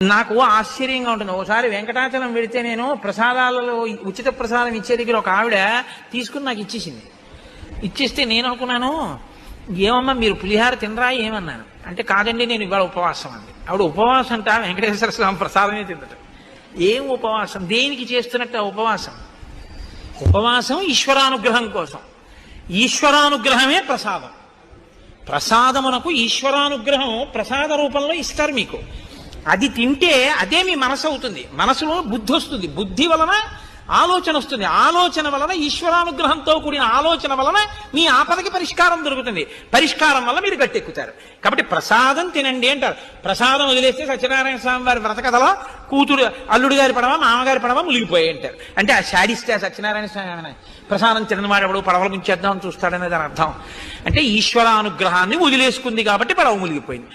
నాకు ఆశ్చర్యంగా ఉంటుంది. ఒకసారి వెంకటాచలం వెళితే నేను ప్రసాదాలలో ఉచిత ప్రసాదం ఇచ్చే దగ్గర ఒక ఆవిడ తీసుకుని నాకు ఇచ్చేసింది. ఇచ్చేస్తే నేను అనుకున్నాను, ఏమమ్మా మీరు పులిహార తినరా ఏమన్నాను. అంటే కాదండి నేను ఇవాళ ఉపవాసం అంది. ఆవిడ ఉపవాసం అంట వెంకటేశ్వర స్వామి ప్రసాదమే తిందట. ఏం ఉపవాసం, దేనికి చేస్తున్నట్టు ఉపవాసం? ఉపవాసం ఈశ్వరానుగ్రహం కోసం. ఈశ్వరానుగ్రహమే ప్రసాదం. ప్రసాదమునకు ఈశ్వరానుగ్రహం ప్రసాద రూపంలో ఇస్తారు మీకు. అది తింటే అదే మీ మనసు అవుతుంది. మనసులో బుద్ధి వస్తుంది, బుద్ధి వలన ఆలోచన వస్తుంది, ఆలోచన వలన ఈశ్వరానుగ్రహంతో కూడిన ఆలోచన వలన మీ ఆపదకి పరిష్కారం దొరుకుతుంది. పరిష్కారం వల్ల మీరు గట్టెక్కుతారు. కాబట్టి ప్రసాదం తినండి అంటారు. ప్రసాదం వదిలేస్తే సత్యనారాయణ స్వామి వారి వ్రత కథలో కూతురు అల్లుడి గారి పడవ మామగారి పడవ మునిగిపోయి అంటారు. అంటే ఆ శాడిస్తే సత్యనారాయణ స్వామి ప్రసాదం తినవాడెవడు పడవల ముంచేద్దామని చూస్తాడనే దాని అర్థం. అంటే ఈశ్వరానుగ్రహాన్ని వదిలేసుకుంది కాబట్టి పడవ మునిగిపోయింది.